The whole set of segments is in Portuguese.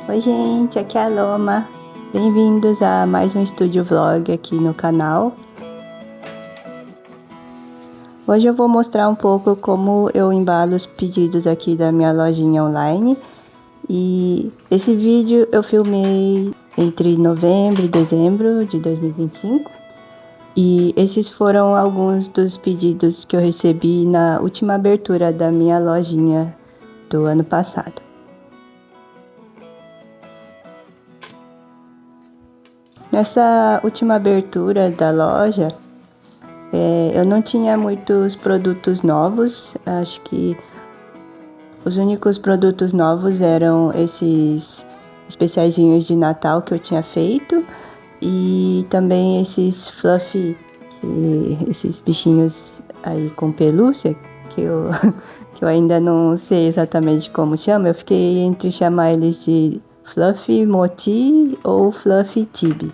Oi gente, aqui é a Loma. Bem-vindos a mais um estúdio vlog aqui no canal. Hoje eu vou mostrar um pouco como eu embalo os pedidos aqui da minha lojinha online. E esse vídeo eu filmei entre novembro e dezembro de 2025. E esses foram alguns dos pedidos que eu recebi na última abertura da minha lojinha do ano passado. Nessa última abertura da loja, eu não tinha muitos produtos novos. Acho que os únicos produtos novos eram esses especiaizinhos de Natal que eu tinha feito e também esses fluffy, esses bichinhos aí com pelúcia que eu ainda não sei exatamente como chama. Eu fiquei entre chamar eles de Fluffy Moti ou Fluffy Tibi.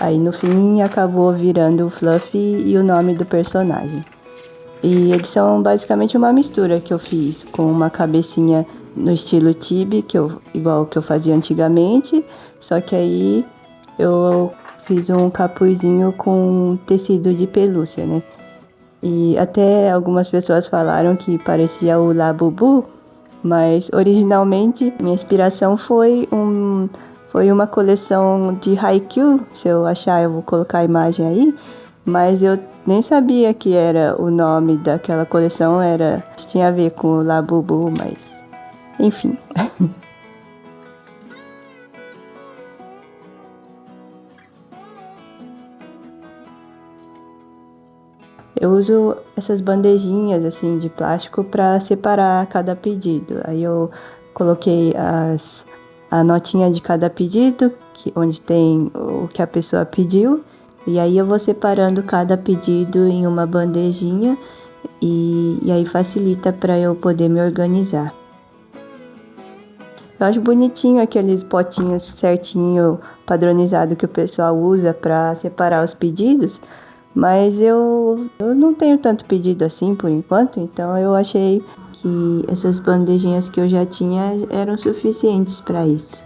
Aí no fim acabou virando o Fluffy e o nome do personagem. E eles são basicamente uma mistura que eu fiz com uma cabecinha no estilo Tibi, igual que eu fazia antigamente. Só que aí eu fiz um capuzinho com tecido de pelúcia, né? E até algumas pessoas falaram que parecia o Labubu, mas originalmente minha inspiração foi uma coleção de Haikyuu. Se eu achar, eu vou colocar a imagem aí. Mas eu nem sabia que era o nome daquela coleção, tinha a ver com o Labubu, mas enfim. Eu uso essas bandejinhas assim de plástico para separar cada pedido. Aí eu coloquei a notinha de cada pedido, onde tem o que a pessoa pediu. E aí eu vou separando cada pedido em uma bandejinha e aí facilita para eu poder me organizar. Eu acho bonitinho aqueles potinhos certinho, padronizado que o pessoal usa para separar os pedidos. Mas eu não tenho tanto pedido assim por enquanto, então eu achei que essas bandejinhas que eu já tinha eram suficientes para isso.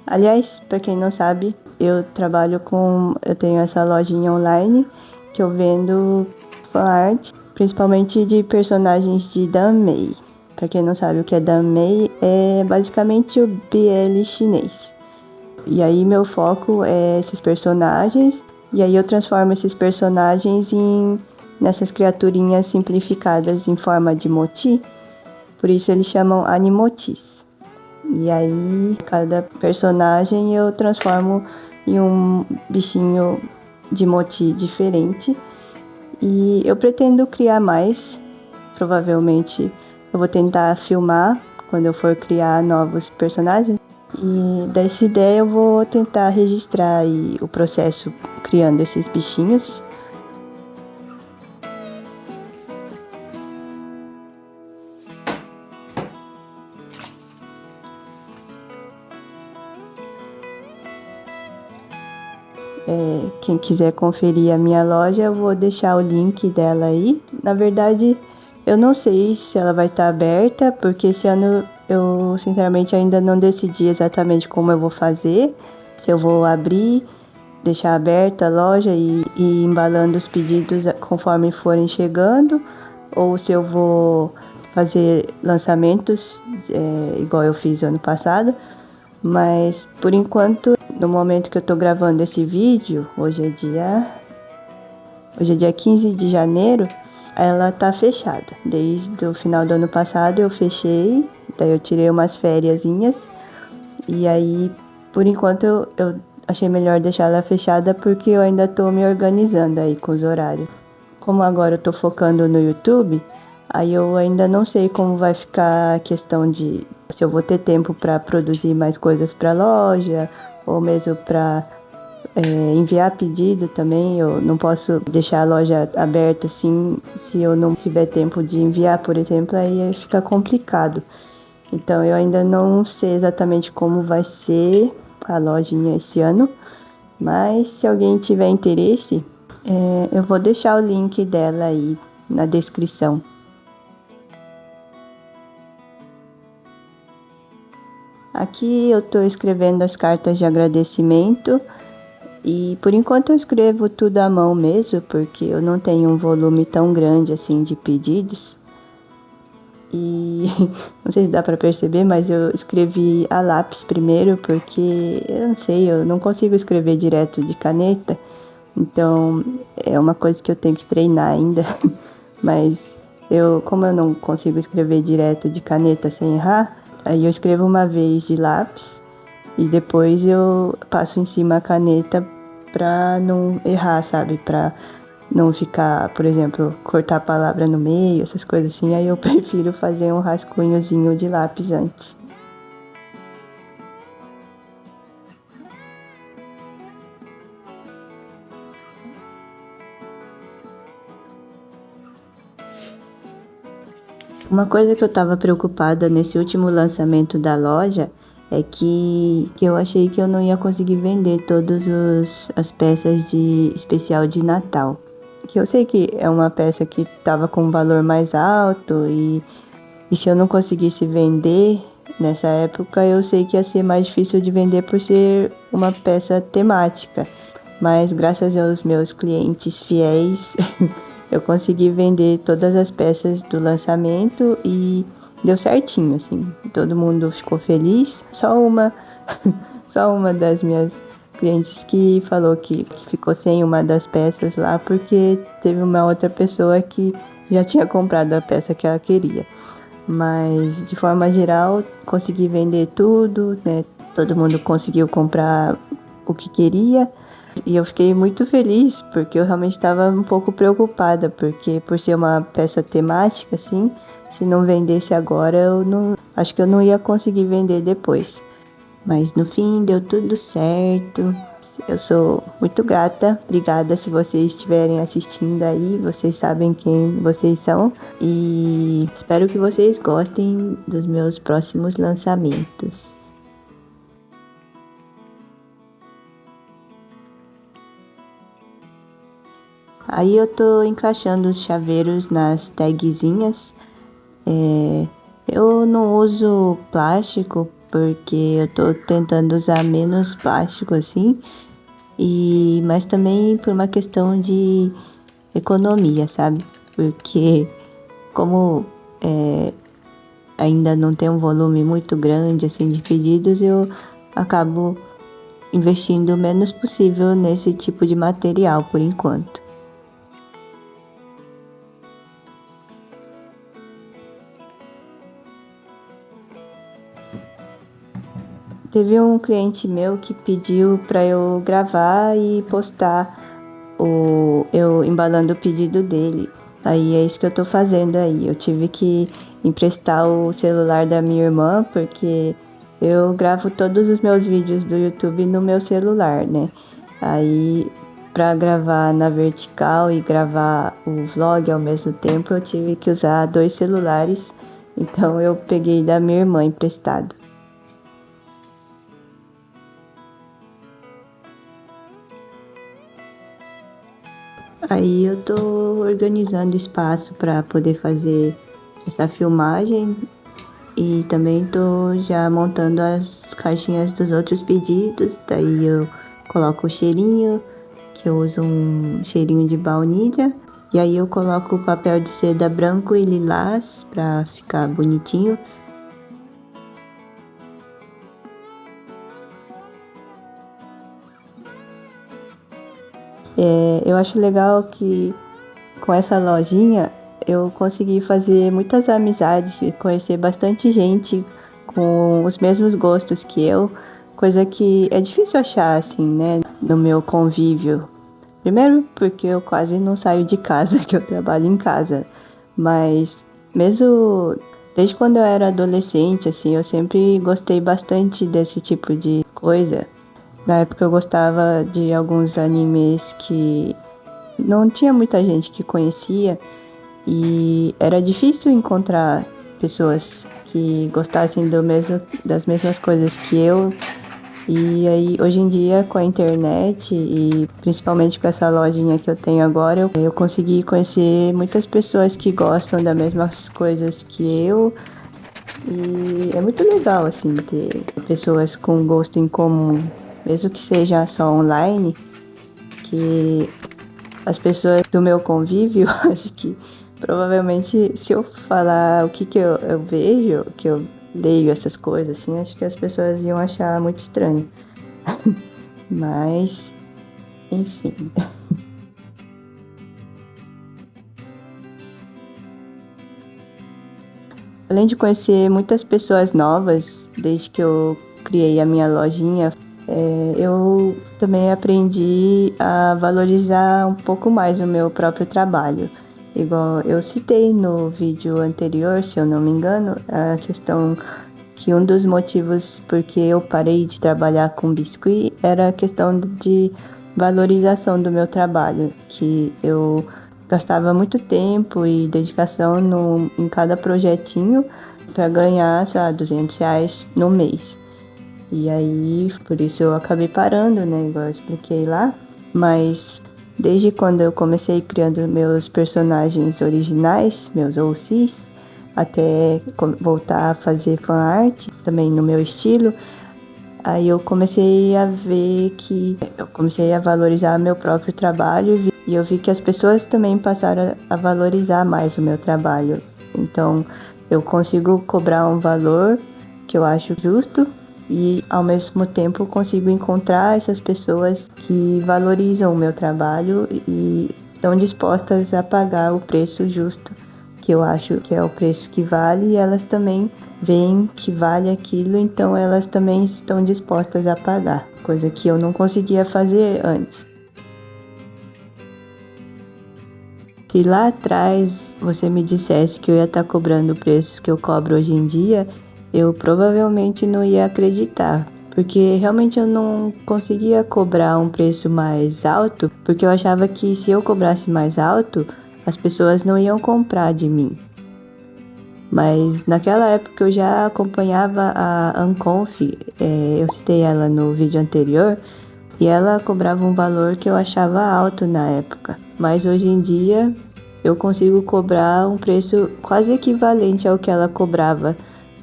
Aliás, para quem não sabe, eu tenho essa lojinha online que eu vendo fanart, principalmente de personagens de Danmei. Para quem não sabe o que é Danmei, é basicamente o BL chinês. E aí meu foco é esses personagens, e aí eu transformo esses personagens nessas criaturinhas simplificadas em forma de moti, por isso eles chamam animotis. E aí cada personagem eu transformo em um bichinho de moti diferente, e eu pretendo criar mais. Provavelmente eu vou tentar filmar quando eu for criar novos personagens. E dessa ideia eu vou tentar registrar aí o processo criando esses bichinhos. Quem quiser conferir a minha loja, eu vou deixar o link dela aí. Na verdade, eu não sei se ela vai estar aberta, porque esse ano eu sinceramente ainda não decidi exatamente como eu vou fazer. Se eu vou abrir, deixar aberta a loja e ir embalando os pedidos conforme forem chegando, ou se eu vou fazer lançamentos igual eu fiz ano passado. Mas por enquanto, no momento que eu tô gravando esse vídeo, hoje é dia 15 de janeiro, ela tá fechada. Desde o final do ano passado eu fechei, daí eu tirei umas fériasinhas, e aí por enquanto eu achei melhor deixar ela fechada porque eu ainda tô me organizando aí com os horários. Como agora eu tô focando no YouTube, aí eu ainda não sei como vai ficar a questão de se eu vou ter tempo para produzir mais coisas para a loja, ou mesmo para enviar pedido também. Eu não posso deixar a loja aberta assim se eu não tiver tempo de enviar, por exemplo, aí fica complicado. Então eu ainda não sei exatamente como vai ser a lojinha esse ano, mas se alguém tiver interesse, eu vou deixar o link dela aí na descrição. Aqui eu estou escrevendo as cartas de agradecimento e por enquanto eu escrevo tudo à mão mesmo, porque eu não tenho um volume tão grande assim de pedidos. E não sei se dá para perceber, mas eu escrevi a lápis primeiro, porque eu não sei, eu não consigo escrever direto de caneta, então é uma coisa que eu tenho que treinar ainda. Mas como eu não consigo escrever direto de caneta sem errar, aí eu escrevo uma vez de lápis e depois eu passo em cima a caneta pra não errar, sabe? Pra não ficar, por exemplo, cortar a palavra no meio, essas coisas assim. Aí eu prefiro fazer um rascunhozinho de lápis antes. Uma coisa que eu estava preocupada nesse último lançamento da loja é que eu achei que eu não ia conseguir vender todas as peças de especial de Natal. Que eu sei que é uma peça que estava com um valor mais alto e se eu não conseguisse vender nessa época, eu sei que ia ser mais difícil de vender por ser uma peça temática. Mas graças aos meus clientes fiéis, eu consegui vender todas as peças do lançamento e deu certinho, assim. Todo mundo ficou feliz. Só uma das minhas clientes que falou que ficou sem uma das peças lá porque teve uma outra pessoa que já tinha comprado a peça que ela queria. Mas de forma geral, consegui vender tudo, né? Todo mundo conseguiu comprar o que queria. E eu fiquei muito feliz, porque eu realmente estava um pouco preocupada, porque por ser uma peça temática, assim, se não vendesse agora, acho que eu não ia conseguir vender depois. Mas no fim deu tudo certo. Eu sou muito grata. Obrigada se vocês estiverem assistindo aí. Vocês sabem quem vocês são. E espero que vocês gostem dos meus próximos lançamentos. Aí eu tô encaixando os chaveiros nas tagzinhas. Eu não uso plástico porque eu tô tentando usar menos plástico assim. Mas também por uma questão de economia, sabe? Porque como ainda não tem um volume muito grande assim de pedidos, eu acabo investindo o menos possível nesse tipo de material por enquanto. Teve um cliente meu que pediu para eu gravar e postar eu embalando o pedido dele. Aí é isso que eu tô fazendo aí. Eu tive que emprestar o celular da minha irmã porque eu gravo todos os meus vídeos do YouTube no meu celular, né? Aí para gravar na vertical e gravar o vlog ao mesmo tempo, eu tive que usar 2 celulares. Então eu peguei da minha irmã emprestado. Aí eu tô organizando espaço para poder fazer essa filmagem e também tô já montando as caixinhas dos outros pedidos. Daí eu coloco o cheirinho, que eu uso um cheirinho de baunilha. E aí eu coloco o papel de seda branco e lilás para ficar bonitinho. Eu acho legal que com essa lojinha eu consegui fazer muitas amizades e conhecer bastante gente com os mesmos gostos que eu, coisa que é difícil achar assim, né, no meu convívio. Primeiro porque eu quase não saio de casa, que eu trabalho em casa, mas mesmo desde quando eu era adolescente, assim, eu sempre gostei bastante desse tipo de coisa. Na época eu gostava de alguns animes que não tinha muita gente que conhecia e era difícil encontrar pessoas que gostassem das mesmas coisas que eu. E aí, hoje em dia, com a internet e principalmente com essa lojinha que eu tenho agora, eu consegui conhecer muitas pessoas que gostam das mesmas coisas que eu. E é muito legal, assim, ter pessoas com gosto em comum, mesmo que seja só online, que as pessoas do meu convívio, acho que provavelmente se eu falar o que eu vejo, que eu leio essas coisas, assim, acho que as pessoas iam achar muito estranho. Mas, enfim. Além de conhecer muitas pessoas novas, desde que eu criei a minha lojinha, eu também aprendi a valorizar um pouco mais o meu próprio trabalho. Igual eu citei no vídeo anterior, se eu não me engano, a questão que um dos motivos porque eu parei de trabalhar com biscuit era a questão de valorização do meu trabalho, que eu gastava muito tempo e dedicação em cada projetinho para ganhar, sei lá, R$ 200 no mês. E aí, por isso eu acabei parando, né, igual eu expliquei lá. Mas desde quando eu comecei criando meus personagens originais, meus OCs, até voltar a fazer fan art, também no meu estilo, aí eu comecei a ver que eu comecei a valorizar meu próprio trabalho e eu vi que as pessoas também passaram a valorizar mais o meu trabalho. Então eu consigo cobrar um valor que eu acho justo e ao mesmo tempo consigo encontrar essas pessoas que valorizam o meu trabalho e estão dispostas a pagar o preço justo, que eu acho que é o preço que vale, e elas também veem que vale aquilo, então elas também estão dispostas a pagar, coisa que eu não conseguia fazer antes. Se lá atrás você me dissesse que eu ia estar cobrando preços que eu cobro hoje em dia, eu provavelmente não ia acreditar, porque realmente eu não conseguia cobrar um preço mais alto, porque eu achava que se eu cobrasse mais alto, as pessoas não iam comprar de mim. Mas naquela época eu já acompanhava a Unconf, eu citei ela no vídeo anterior, e ela cobrava um valor que eu achava alto na época. Mas hoje em dia eu consigo cobrar um preço quase equivalente ao que ela cobrava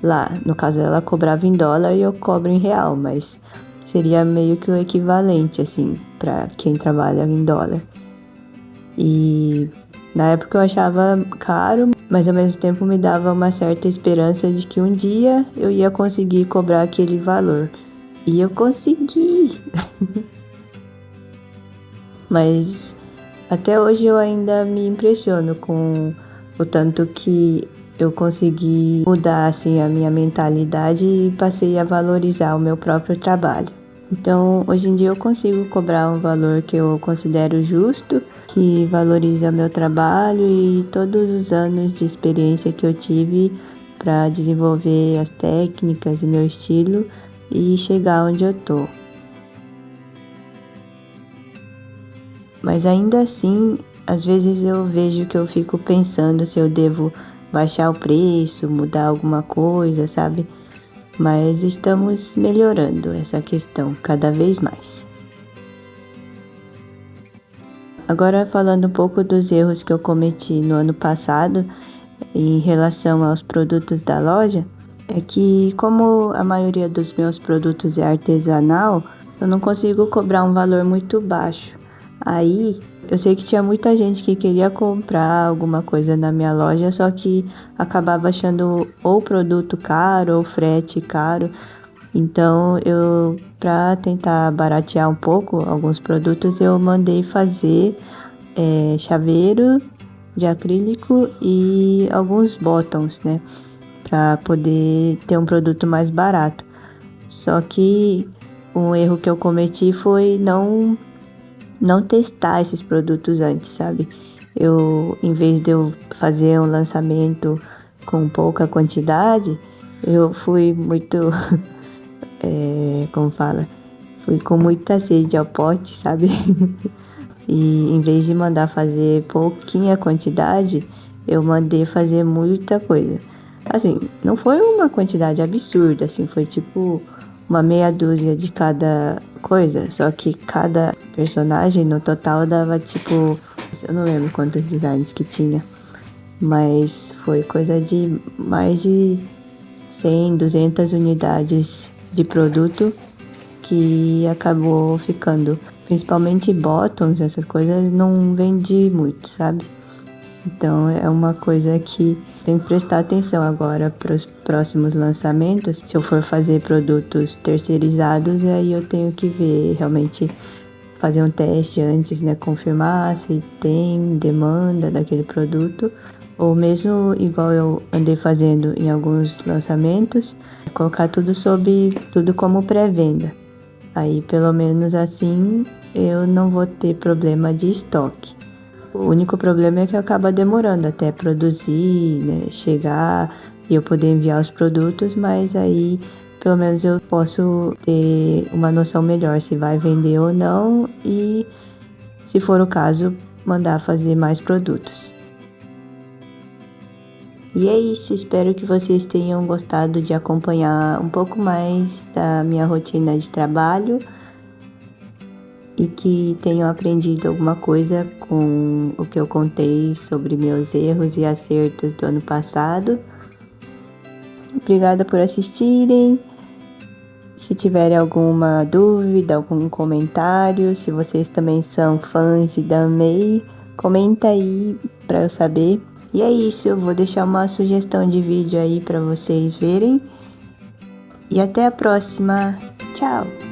lá. No caso, ela cobrava em dólar e eu cobro em real, mas seria meio que o equivalente, assim, para quem trabalha em dólar. E na época eu achava caro, mas ao mesmo tempo me dava uma certa esperança de que um dia eu ia conseguir cobrar aquele valor. E eu consegui! Mas até hoje eu ainda me impressiono com o tanto que eu consegui mudar assim a minha mentalidade e passei a valorizar o meu próprio trabalho. Então, hoje em dia eu consigo cobrar um valor que eu considero justo, que valoriza meu trabalho e todos os anos de experiência que eu tive para desenvolver as técnicas e meu estilo e chegar onde eu tô. Mas ainda assim, às vezes eu vejo que eu fico pensando se eu devo baixar o preço, mudar alguma coisa, sabe? Mas estamos melhorando essa questão cada vez mais. Agora falando um pouco dos erros que eu cometi no ano passado em relação aos produtos da loja, é que como a maioria dos meus produtos é artesanal, eu não consigo cobrar um valor muito baixo. Aí, eu sei que tinha muita gente que queria comprar alguma coisa na minha loja, só que acabava achando ou produto caro ou frete caro. Então, para tentar baratear um pouco alguns produtos, eu mandei fazer chaveiro de acrílico e alguns bottoms, né? Para poder ter um produto mais barato. Só que um erro que eu cometi foi não testar esses produtos antes, sabe? Em vez de eu fazer um lançamento com pouca quantidade, eu fui muito, como fala? Fui com muita sede ao pote, sabe? E em vez de mandar fazer pouquinha quantidade, eu mandei fazer muita coisa. Assim, não foi uma quantidade absurda, assim, foi tipo uma meia dúzia de cada coisa, só que cada personagem no total dava tipo, eu não lembro quantos designs que tinha, mas foi coisa de mais de 100, 200 unidades de produto que acabou ficando. Principalmente bottoms, essas coisas não vendi muito, sabe? Então é uma coisa que tem que prestar atenção agora para os próximos lançamentos. Se eu for fazer produtos terceirizados, aí eu tenho que ver realmente, fazer um teste antes, né? Confirmar se tem demanda daquele produto. Ou mesmo igual eu andei fazendo em alguns lançamentos, colocar tudo como pré-venda. Aí pelo menos assim eu não vou ter problema de estoque. O único problema é que acaba demorando até produzir, né, chegar e eu poder enviar os produtos, mas aí pelo menos eu posso ter uma noção melhor se vai vender ou não e, se for o caso, mandar fazer mais produtos. E é isso, espero que vocês tenham gostado de acompanhar um pouco mais da minha rotina de trabalho e que tenham aprendido alguma coisa com o que eu contei sobre meus erros e acertos do ano passado. Obrigada por assistirem. Se tiverem alguma dúvida, algum comentário, se vocês também são fãs de Danmei, comenta aí para eu saber. E é isso, eu vou deixar uma sugestão de vídeo aí para vocês verem. E até a próxima. Tchau!